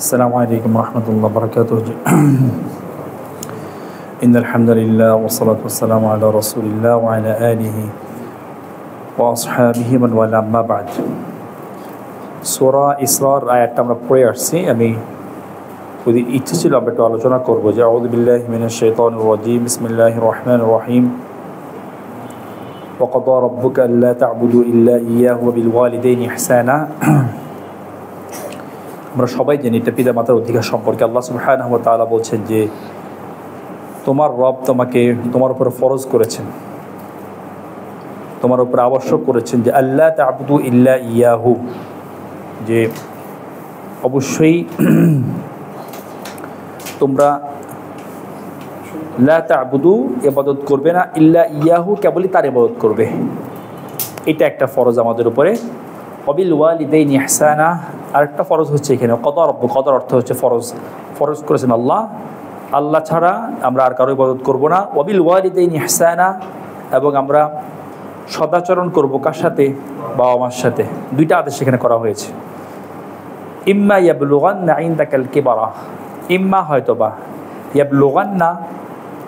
السلام عليكم ورحمة الله وبركاته. إن الحمد لله والصلاة والسلام على رسول الله وعلى آله وأصحابه من والاه أما بعد. সূরা ইসরার আয়াতটা আমরা পড়ে আসছি। আমি যদি ইচ্ছে ছিল আমরা একটু আলোচনা করবো যে আউযু বিল্লাহি মিনাশ শাইতানির রাজীম বিসমিল্লাহির রহমানির রহিম وقضى ربك ألا تعبدوا إلا إياه وبالوالدين إحسانا. আমরা সবাই জানি এটা পিতা মাতার অধিকার সম্পর্কে আল্লাহ সুবহানাহু ওয়া তাআলা বলছেন যে তোমার রব তোমাকে তোমার উপরে ফরজ করেছেন, তোমার উপরে আবশ্যক করেছেন যে আল্লা তা'বুদু ইল্লা ইয়াহু, যে অবশ্যই তোমরা লা তা'বুদু ইবাদত করবে না ইল্লা ইয়াহু, কেবলই তার ইবাদত করবে। এটা একটা ফরজ আমাদের উপরে। ওয়াবিল ওয়ালিদাইনি ইহসানা, আরেকটা ফরজ হচ্ছে এখানে কদা রব্বু, কদার অর্থ হচ্ছে ফরজ, ফরজ করেছেন আল্লাহ, আল্লাহ ছাড়া আমরা আর কারো ইবাদত করব না। ওয়াবিল ওয়ালিদাইনি ইহসানা, এবং আমরা সদাচরণ করব কার সাথে? বাবা মার সাথে। দুইটা আদেশ সেখানে করা হয়েছে। ইম্মা ইয়াবলুগান্না ইনদাকাল কিবারা, ইম্মা হয়তোবা, ইয়াবলুগান্না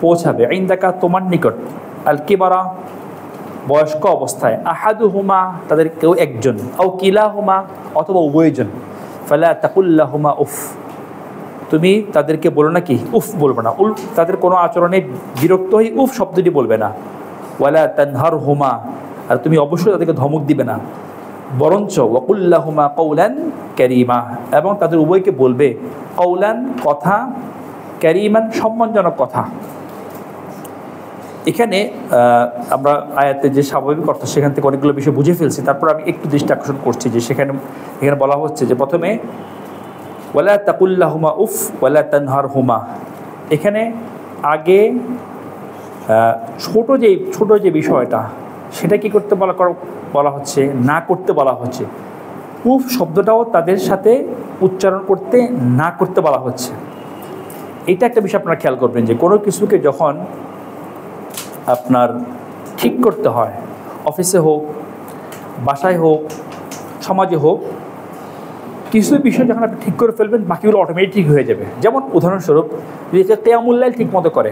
পৌঁছাবে, ইনদাকা তোমার নিকট, আল কিবারা বয়স্ক অবস্থায়, আহাদুহুমা তাদের কেউ একজন, আও কিলাহুমা অথবা উভয়জন, ফালা তাকুল্লাহুমা উফ, তুমি তাদেরকে বলো না কি উফ বলবে না, তাদের কোনো আচরণে বিরক্ত হয়ে উফ শব্দটি বলবে না। ওয়ালা তানহারহুমা, আর তুমি অবশ্যই তাদেরকে ধমক দিবে না, বরঞ্চ ওয়াকুল্লাহুমা কওলান কারীমা, এবং তাদের উভয়কে বলবে কওলান কথা, কারীমান সম্মানজনক কথা। এখানে আমরা আয়াতের যে স্বাভাবিক অর্থ সেখান থেকে অনেকগুলো বিষয় বুঝে ফেলছি, তারপর আমি একটু দৃষ্টি আকর্ষণ করছি যে এখানে বলা হচ্ছে যে প্রথমে ওয়ালা তাকুল্লাহুমা উফ ওয়ালা তানহারহুমা, এখানে আগে ছোট যে বিষয়টা সেটা কি করতে বলা হচ্ছে, না করতে বলা হচ্ছে। উফ শব্দটাও তাদের সাথে উচ্চারণ করতে না করতে বলা হচ্ছে। এটা একটা বিষয় আপনারা খেয়াল করবেন যে কোনো কিছুকে যখন আপনার ঠিক করতে হয়, অফিসে হোক, বাসায় হোক, সমাজে হোক, কিছু বিষয় যখন আপনি ঠিক করে ফেলবেন বাকিগুলো অটোমেটিক ঠিক হয়ে যাবে। যেমন উদাহরণস্বরূপ, যদি কিয়ামুল লাইল ঠিক মতো করে,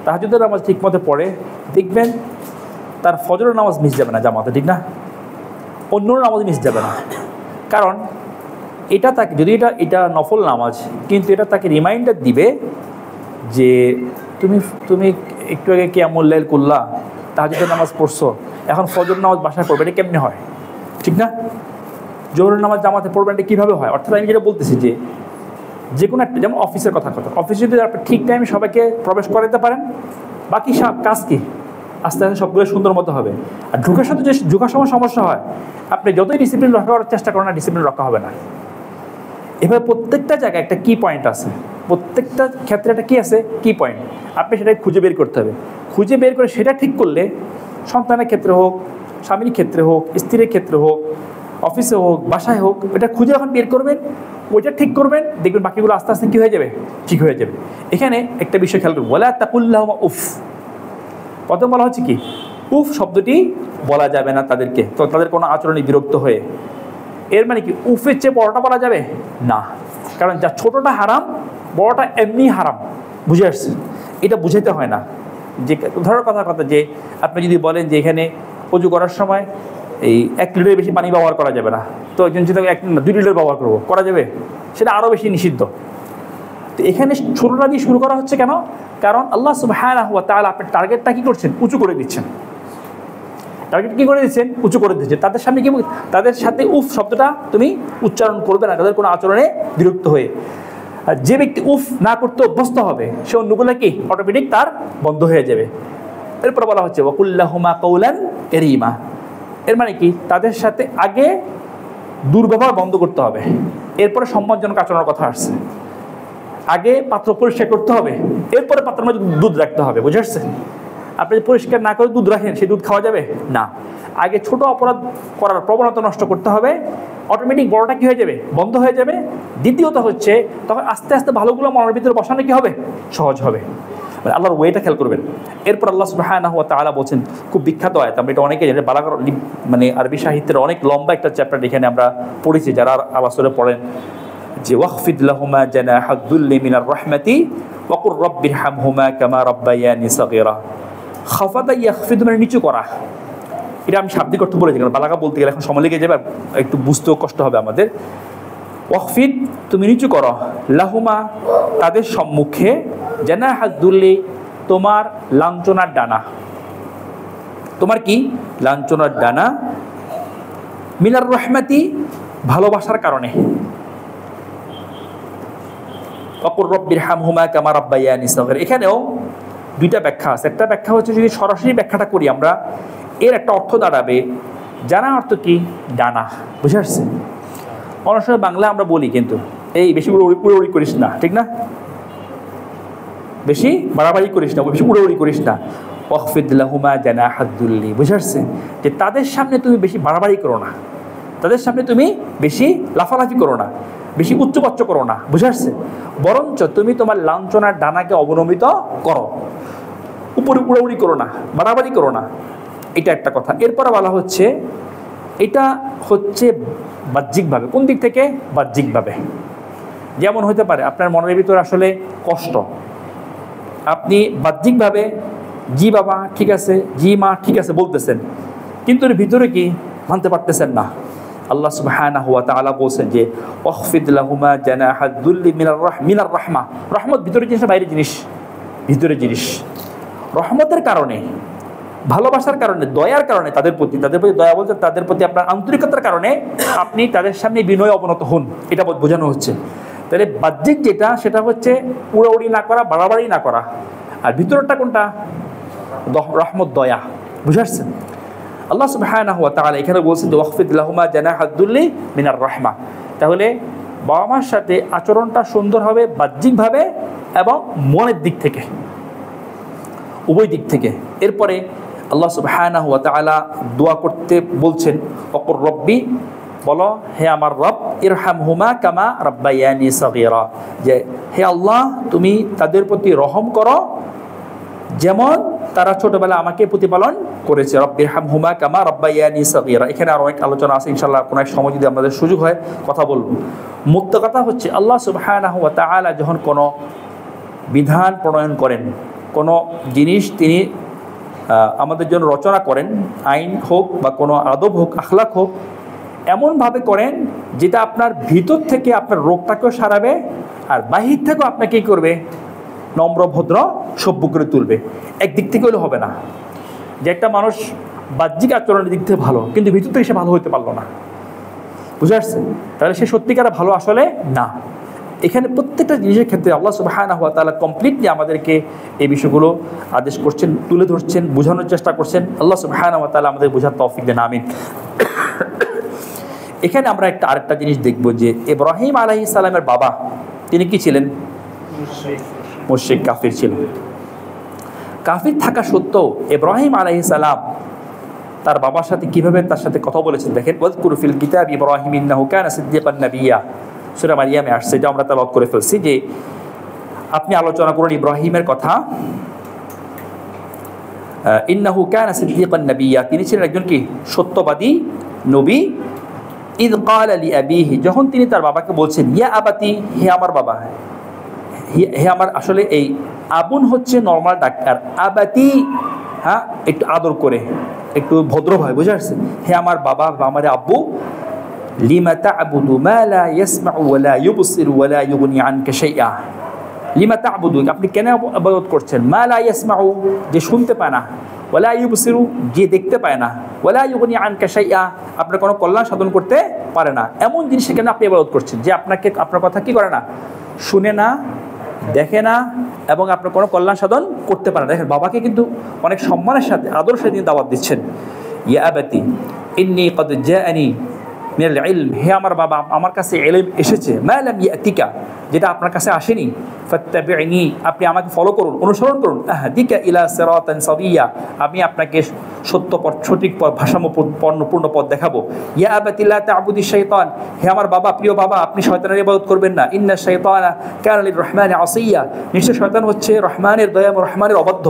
তাহাজ্জুদের নামাজ ঠিক মতো পড়ে, দেখবেন তার ফজরের নামাজ মিস যাবে না জামাতে, ঠিক না? অন্য নামাজ মিস যাবে না, কারণ এটা তাকে, যদি এটা নফল নামাজ, কিন্তু এটা তাকে রিমাইন্ডার দিবে যে তুমি একটু আগে কিয়ামুল লাইল করলা, তাহাজ্জুদের নামাজ পড়ছো, এখন ফজর নামাজ বাসায় পড়বে, এটা কেমনে হয়, ঠিক না? জোহরের নামাজ জামাতে পড়বেন, এটা কীভাবে হয়? অর্থাৎ আমি যেটা বলতেছি যে কোনো একটা, যেমন অফিসের কথা, অফিসে যদি আপনি ঠিক টাইমে সবাইকে প্রবেশ করাতে পারেন, বাকি সব কাজ কি আস্তে আস্তে সবগুলো সুন্দর মতো হবে। আর ঢোকার সাথে যে ঢোকার সময় সমস্যা হয়, আপনি যতই ডিসিপ্লিন রক্ষা করার চেষ্টা করেন না, ডিসিপ্লিন রক্ষা হবে না। এভাবে প্রত্যেকটা জায়গায় একটা কি পয়েন্ট আছে, প্রত্যেকটা ক্ষেত্রে একটা কী আছে, কি পয়েন্ট, আপনি সেটাকে খুঁজে বের করতে হবে। খুঁজে বের করে সেটা ঠিক করলে, সন্তানের ক্ষেত্রে হোক, স্বামীর ক্ষেত্রে হোক, স্ত্রীর ক্ষেত্রে হোক, অফিসে হোক, বাসায় হোক, এটা খুঁজে যখন বের করবেন, ওইটা ঠিক করবেন, দেখবেন বাকিগুলো আস্তে আস্তে কী হয়ে যাবে, ঠিক হয়ে যাবে। এখানে একটা বিষয় খেয়াল করবেন, ওয়ালা তাকুল্লাহুমা উফ, প্রথম বলা হচ্ছে কি উফ শব্দটি বলা যাবে না তাদেরকে, তো তাদের কোনো আচরণে বিরক্ত হয়ে। এর মানে কি উফের চেয়ে বড়টা বলা যাবে না, কারণ যা ছোটোটা হারাম, বড়টা এমনি হারাম, বুঝে আসছে? এটা বুঝাইতে হয় না। যে ধরার কথা যে আপনি যদি বলেন যে এখানে অজু করার সময় এই 1 লিটারের বেশি পানি ব্যবহার করা যাবে না, তো একজন যদি 2 লিটার ব্যবহার করবো, করা যাবে? সেটা আরও বেশি নিষিদ্ধ। তো এখানে ছোটোটা দিয়ে শুরু করা হচ্ছে কেন? কারণ আল্লাহ সুবহানাহু ওয়া তাআলা আপনার টার্গেটটা কী করছেন, উঁচু করে দিচ্ছেন। টার্গেট কী করে দিচ্ছেন, উঁচু করে দিচ্ছেন। তাদের সামনে কি, তাদের সাথে উফ শব্দটা তুমি উচ্চারণ করবে না, তাদের কোনো আচরণে বিরক্ত হয়ে। আর যে ব্যক্তি উফ না করতে অভ্যস্ত হবে, সে অন্যগুলো কি অটোমেটিক তার বন্ধ হয়ে যাবে। এরপর বলা হচ্ছে ওয়াকুল্লাহুমা কওলান কারীমা, এর মানে কি তাদের সাথে আগে দুর্ব্যবহার বন্ধ করতে হবে, এরপরে সম্মানজনক আচরণের কথা আসছে। আগে পাত্র পরিষ্কার করতে হবে, এরপরে পাত্রের মধ্যে দুধ রাখতে হবে, বুঝে আসছে? আপনি পরিষ্কার না করে দুধ রাখেন, সেই দুধ খাওয়া যাবে না। আগে ছোট অপরাধ করার প্রবণতা নষ্ট করতে হবে, অটোমেটিক বড়টা কী হয়ে যাবে, বন্ধ হয়ে যাবে। দ্বিতীয়ত হচ্ছে তখন আস্তে আস্তে ভালোগুলো মনের ভিতরে বসানো কী হবে, সহজ হবে। আল্লাহর ওয়েটা খেয়াল করবেন। এরপর আল্লাহ সুবহানাহু ওয়া তাআলা বলছেন, খুব বিখ্যাত আয়াত, আমরা এটা অনেকে জানি, বালাগার মানে আরবি সাহিত্যের অনেক লম্বা একটা চ্যাপ্টার এখানে আমরা পড়েছি, যারা আল আসরে পড়েন, যে ওয়াখফিদ লাহুমা জানাহাদ যুল্লি মিনার রাহমাতি ওয়া কুর রাব্বিরহামহুমা কামা রাব্বায়ানি সাগীরা। খাফাদা ইয়াখফিদ মানে নিচু করা, এটা আমি শাব্দিক অর্থ বলেছি, কারণ বালাগা বলতে গেলে এখন সময় লেগে যাবে, একটু বুঝতেও কষ্ট হবে আমাদের। ওয়াখফিদ তুমি নিচু করো, লাহুমা তাদের সম্মুখে, জানাহাদ যুল্লি তোমার লাঞ্ছনার ডানা, তোমার কি লাঞ্ছনার ডানা, মিনার রাহমাতি ভালোবাসার কারণে, ওয়াকুর রাব্বিরহামহুমা কামা রাব্বায়ানি সাগীরা। এখানেও দুইটা ব্যাখ্যা আছে। একটা ব্যাখ্যা হচ্ছে যদি সরাসরি ব্যাখ্যাটা করি আমরা, এর একটা অর্থ দাঁড়াবে জানা অর্থ কি ডানা, বুঝে আসছে? অনেক সময় বাংলা আমরা বলি কিন্তু এই বেশি উড়াউড়ি করিস না, ঠিক না? বেশি বাড়াবাড়ি করিস না, বেশি উড়াউড়ি করিস না। ওয়াখফিদ লাহুমা জানাহাদ যুল্লি, বুঝে আসছে? যে তাদের সামনে তুমি বেশি বাড়াবাড়ি করো না, তাদের সামনে তুমি বেশি লাফালাফি করো না, বেশি উচ্চবাচ্য করো না, বুঝে আসছে? বরঞ্চ তুমি তোমার লাঞ্ছনার ডানাকে অবনমিত করো, উপরে উড়াউড়ি করো না, বাড়াবাড়ি করো না। এটা একটা কথা। এরপরে বলা হচ্ছে এটা হচ্ছে বাহ্যিকভাবে। কোন দিক থেকে? বাহ্যিকভাবে। যেমন হতে পারে আপনার মনের ভিতরে আসলে কষ্ট, আপনি বাহ্যিকভাবে জি বাবা ঠিক আছে, জি মা ঠিক আছে বলতেছেন, কিন্তু এর ভিতরে কি মানতে পারতেছেন না। আল্লাহ সুবহানাহু ওয়া তাআলা বলছেন যে ওয়াখফিদ লাহুমা জানাহাদ যুল্লি মিনার রাহমা। রহমত ভিতরের জিনিস, বাইরের জিনিস, ভিতরের জিনিস। রহমতের কারণে, ভালোবাসার কারণে, দয়ার কারণে তাদের প্রতি দয়া বলতে তাদের প্রতি আপনার আন্তরিকতার কারণে আপনি তাদের সামনে বিনয় অবনত হন, এটা বোঝানো হচ্ছে। তাহলে বাহ্যিক যেটা সেটা হচ্ছে উড়াউড়ি না করা, বাড়াবাড়ি না করা, আর ভিতরটা কোনটা? রহমত, দয়া, বুঝে আসছেন? আল্লাহ সুবহানাহু ওয়া তাআলা এখানে বলছেন যে ওয়াখফিদ লাহুমা জানাহাদ যুল্লি মিনার রাহমা। তাহলে বাবা মার সাথে আচরণটা সুন্দর হবে বাহ্যিকভাবে এবং মনের দিক থেকে, উভয় দিক থেকে। এরপরে আল্লাহ সুবহানাহু ওয়া তাআলা দোয়া করতে বলছেন ওয়াকুর রব্বি, বলো হে আমার রব, ইরহামহুমা কামা রাব্বায়ানি সাগীরা, যে হে আল্লাহ তুমি তাদের প্রতি রহম করো যেমন তারা ছোটবেলা আমাকে প্রতিপালন করেছে। রব্বিরহামহুমা কামা রাব্বায়ানি সাগীরা। এখানে আরো অনেক আলোচনা আছে, ইনশাআল্লাহ কোনো এক সময় যদি আমাদের সুযোগ হয় কথা বলবো। মুক্ত কথা হচ্ছে আল্লাহ সুবহানাহু ওয়া তাআলা যখন কোনো বিধান প্রণয়ন করেন, কোনো জিনিস তিনি আমাদের জন্য রচনা করেন, আইন হোক বা কোনো আদব হোক, আখলাক হোক, এমনভাবে করেন যেটা আপনার ভিতর থেকে আপনার রোগটাকেও সারাবে আর বাহির থেকেও আপনাকে কী করবে? নম্র, ভদ্র, সভ্য করে তুলবে। একদিক থেকে হলে হবে না যে একটা মানুষ বাহ্যিক আচরণের দিক থেকে ভালো কিন্তু ভিতর থেকে সে ভালো হতে পারলো না, বুঝে আসছে? তাহলে সে সত্যিকার ভালো আসলে না। এখানে প্রত্যেকটা জিনিসের ক্ষেত্রে আল্লাহ সুবহানাহু ওয়া তাআলা কমপ্লিটলি আমাদেরকে এই বিষয়গুলো আদেশ করছেন, তুলে ধরছেন, বোঝানোর চেষ্টা করছেন। আল্লাহ সুবহানাহু ওয়া তাআলা আমাদের বোঝার তৌফিক দেন, আমিন। এখানে আমরা আরেকটা জিনিস দেখব যে ইব্রাহিম আলাইহিস সালামের বাবা তিনি কি ছিলেন? মুশরিক, কাফির ছিলেন। কাফির থাকা সত্ত্বেও ইব্রাহিম আলাইহিস সালাম তার বাবার সাথে কিভাবে তার সাথে কথা বলেছেন দেখেন। ওয়াজকুরু ফিল কিতাবি ইব্রাহিম ইন্নাহু কানা সিদ্দীকান নাবিয়্যা, সূরা মারিয়ামে আসছে, এটা আমরা তেলাওয়াত করে ফেলছি। যে আপনি আলোচনা করুন ইব্রাহিমের কথা, ইন্নাহু কানা সিদ্দীকান নাবিয়্যা, তিনি ছিলেন একজন কি? সত্যবাদী নবী। ইদ ক্বালা লিআবিহি, যখন তিনি তার বাবাকে বলছেন ইয়া আবাতি, হে আমার বাবা, হে আমার, আসলে এই আবুন হচ্ছে নর্মাল ডাক্তার, আবাতি হ্যাঁ একটু আদর করে, একটু ভদ্রভাবে, বুঝে আসছে? হে আমার বাবা বা আমার আব্বু, লিমা তা'বুদু মা লা ইয়াসমাউ ওয়া লা ইউবসিরু ওয়া লা ইউগনি আনকা শাইআ। লিমা তা'বুদু, আপনি কেন ইবাদত করছেন? মা লা ইয়াসমাউ, যে শুনতে পায় না, ওয়া লা ইউবসিরু, যে দেখতে পায় না, ওয়া লা ইউগনি আনকা শাইআ, আপনার কোনো কল্যাণ সাধন করতে পারে না, এমন জিনিস কেন আপনি ইবাদত করছেন যে আপনাকে, আপনার কথা কি করে না, শুনে না, দেখে না এবং আপনার কোনো কল্যাণ সাধন করতে পারে না। দেখেন বাবাকে কিন্তু অনেক সম্মানের সাথে, আদরের সাথে তিনি দাওয়াত দিচ্ছেন। ইয়া আবাতি ইন্নী ক্বাদ জাআনি মিনাল ইলম, হে আমার বাবা, আমার কাছে ইলম এসেছে, মা লাম ইয়াতিকা, যেটা আপনার কাছে আসেনি, ফাত্তাবি'নি, আপনি আমাকে ফলো করুন, অনুসরণ করুন, আহদিকা ইলা সিরাতান সাবিয়্যা, আমি আপনাকে সঠিক ভারসাম্যপূর্ণ পথ দেখাবো। ইয়া আবাতি লা তা'বুদিশ শাইতান, হে আমার বাবা, প্রিয় বাবা, আপনি শয়তানের ইবাদত করবেন না। ইন্নাশ শাইতানা কানা লির-রহমানি আসিয়্যা, নিশ্চয় শয়তান হচ্ছে রহমানের দয়াময়, রহমানের অবাধ্য।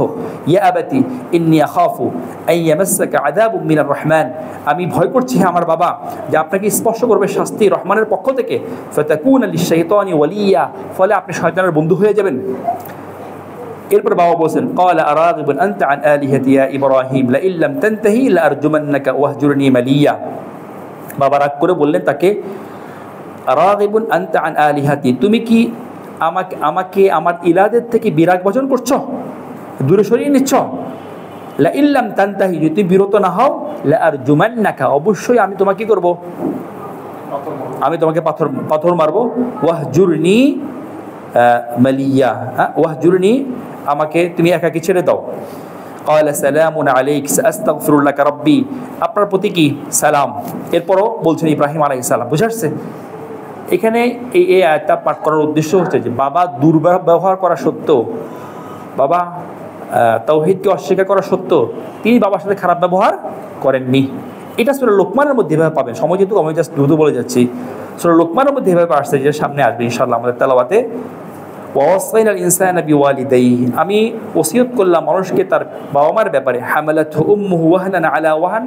ইয়া আবাতি ইন্নী আখাফু আন ইয়ামাসসাকা আযাবুম মিনার রহমান, আমি ভয় করছি হে আমার বাবা যে আপনাকে স্পর্শ করবে শাস্তি রহমানের পক্ষ থেকে। ফাতাকুনা লিশ-শাইতানি ওয়ালিয়্যা, ফলে আপনি শয়তানের বন্ধু হয়ে যাবেন। এরপর বাবা বলছেন, ক্বালা আরাগিবুন আনতা আন আলিহাতি ইয়া ইব্রাহিম লাইন লাম তানতাহি লাআরজুমান্নাকা ওয়াহজুরনি মালিয়্যা। বাবা রাগ করে বললেন তাকে, আরাগিবুন আনতা আন আলিহাতি, তুমি কি আমাকে আমার ইলাদের থেকে বিরাগ বচন করছো, দূরে সরিয়ে নিচ্ছ? লাইন লাম তানতাহি, যদি বিরত না হও, লাআরজুমান্নাকা, অবশ্যই আমি তোমাকে কি করব? আমি তোমাকে পাথর মারবো। ওয়াহজুরনি মালিয়্যা, ওয়াহজুরনি, আমাকে তুমি একাকী ছেড়ে দাও। ক্বালা সালামুন আলাইক সাআস্তাগফিরু লাকা রাব্বি, আপনার প্রতি কি সালাম। এরপরও বলছেন ইব্রাহিম আলাইহিস সালাম। বুঝে আসছে? এখানে এই আয়াতটা পাঠ করার উদ্দেশ্য হচ্ছে যে বাবা দুর্ব্যবহার করা সত্ত্বেও, বাবা তাওহীদকে অস্বীকার করা সত্ত্বেও তিনি বাবার সাথে খারাপ ব্যবহার করেননি। এটা সূরা লোকমানের মধ্যে এভাবে পাবেন। সময় যেহেতু আমি জাস্ট দ্রুত বলে যাচ্ছি, সূরা লোকমানের মধ্যে এভাবে আসছে, যেটা সামনে আসবে ইনশাআল্লাহ আমাদের তেলাওয়াতে। ওয়াসাইনাল ইনসানা বিওয়ালিদাইহি, আমি ওসিয়ত করলাম মানুষকে তার বাবা মার ব্যাপারে। হামালাতহু উম্মুহু ওয়াহনান আলা ওয়াহান,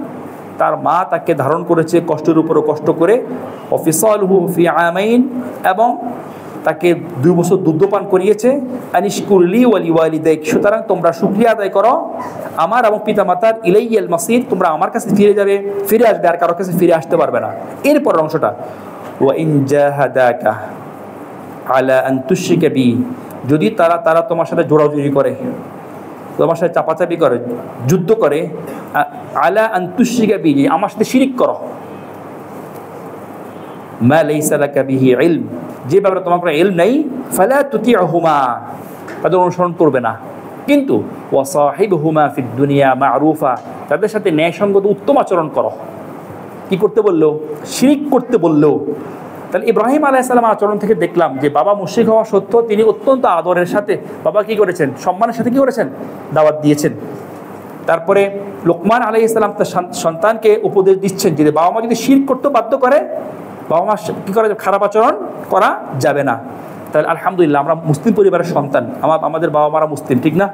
তার মা তাকে ধারণ করেছে কষ্টের উপরও কষ্ট করে। ওয়াফিসালুহু ফি আমাইন, এবং তাকে 2 বছর দুগ্ধপান করিয়েছে। আনিশকুরলি ওয়ালি ওয়ালিদাইক, সুতরাং তোমরা শুকরিয়া আদায় করো আমার এবং পিতামাতার। ইলাইয়াল মাসির, তোমরা আমার কাছে ফিরে আসবে, আর কারোর কাছে ফিরে আসতে পারবে না। এরপর অংশটা, ওয়া ইন জাহাদাকা আলা আন তুশরিকা বি, যদি তারা তোমার সাথে জোড়াজুড়ি করে, তোমার সাথে চাপাচাপি করে, যুদ্ধ করে, আলা আন তুশরিকা বি, আমার সাথে শিরিক করো, মা লাইসা লাকা বিহি ইলম, যে ব্যাপারে তোমার কোনো ইলম নাই, ফালা তুতি'হুমা, তাদের অনুসরণ করবে না। কিন্তু ওয়া সাহিবহুমা ফিদ দুনিয়া মা'রুফা, তাদের সাথে ন্যায়সঙ্গত উত্তম আচরণ করো। কি করতে বললো? শিরিক করতে বললো। তাহলে ইব্রাহিম আলাইহিস সালাম আচরণ থেকে দেখলাম যে বাবা মুশরিক হওয়া সত্ত্বেও তিনি অত্যন্ত আদরের সাথে বাবা কি করেছেন, সম্মানের সাথে কি করেছেন, দাওয়াত দিয়েছেন। তারপরে লোকমান আলাইহিস সালাম তার সন্তানকে উপদেশ দিচ্ছেন যে বাবা মা যদি শিরক করতে বাধ্য করে, বাবা মা কী করে, খারাপ আচরণ করা যাবে না। তাহলে আলহামদুলিল্লাহ আমরা মুসলিম পরিবারের সন্তান, আমাদের বাবা মারা মুসলিম, ঠিক না?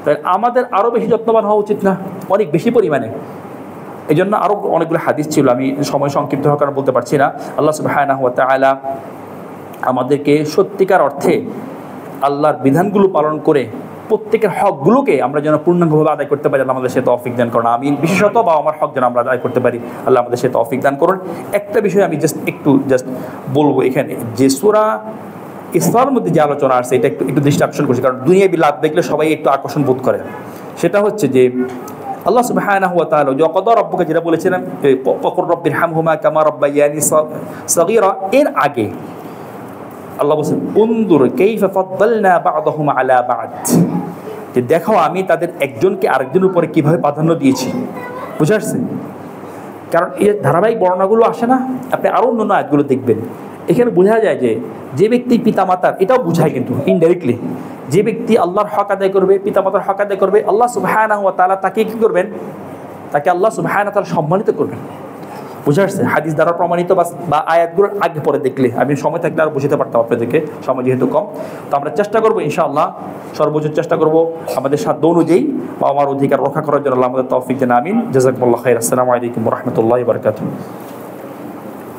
তাহলে আমাদের আরও বেশি যত্নবান হওয়া উচিত না? অনেক বেশি পরিমাণে। এই জন্য আরও অনেকগুলো হাদিস ছিল, আমি সময় সংক্ষিপ্ত হওয়ার কারণে বলতে পারছি না। আল্লাহ সুবহানাহু ওয়া তাআলা আমাদেরকে সত্যিকার অর্থে আল্লাহর বিধানগুলো পালন করে প্রত্যেকের হকগুলোকে আমরা যেন পূর্ণাঙ্গভাবে আদায় করতে পারি, আল্লাহ আমাদের সে তৌফিক দান করুন। আমি বিশেষত বাবা আমার হক যেন আমরা আদায় করতে পারি, আল্লাহ আমাদের সে তৌফিক দান করুন। একটা বিষয় আমি একটু বলবো এখানে, যে সূরা ইসরার মধ্যে যে আলোচনা আসছে, এটা একটু দৃষ্টি আকর্ষণ করছে, কারণ দুনিয়াবি লাভ দেখলে সবাই একটু আকর্ষণ বোধ করে। সেটা হচ্ছে যে আল্লাহ সুবহানাহু ওয়া তাআলা যে কদা রব্বুকা, যেটা বলেছিলাম ওয়াকুর রব্বিরহামহুমা কামা রাব্বায়ানি সগীরা, এর আগে আল্লাহ বলছেন উনদুর কাইফা ফাদ্দালনা বা'দাহুম আলা বা'দ, যে দেখো আমি তাদের একজনকে আরেকজনের উপরে কিভাবে প্রাধান্য দিয়েছি। বুঝে আসছে? কারণ এই ধারাবাহিক বর্ণনাগুলো আসে না, আপনি আরও অন্য আয়াতগুলো দেখবেন, এখানে বোঝা যায় যে ব্যক্তি পিতামাতার, এটাও বোঝায় কিন্তু ইনডাইরেক্টলি, যে ব্যক্তি আল্লাহর হক আদায় করবে, পিতামাতার হক আদায় করবে, আল্লাহ সুবহানাহু ওয়া তাআলা তাকে কী করবেন, তাকে আল্লাহ সুবহানাহু ওয়া তাআলা সম্মানিত করবেন। বুঝে আসছে? হাদিস দ্বারা প্রমাণিত বা আয়াতগুলোর আগে পরে দেখলে, আমি সময় থাকলে আরও বুঝতে পারতাম আপনাদেরকে, সময় যেহেতু কম। তো আমরা চেষ্টা করবো ইনশাআল্লাহ, সর্বোচ্চ চেষ্টা করবো আমাদের সাধ্য অনুযায়ী বাবা মার অধিকার রক্ষা করার জন্য। আল্লাহ আমাদের তৌফিক দেন, আমিন। জাযাকুমুল্লাহু খাইর। আসসালামু আলাইকুম ওয়া রাহমাতুল্লাহি ওয়া বারাকাতুহু।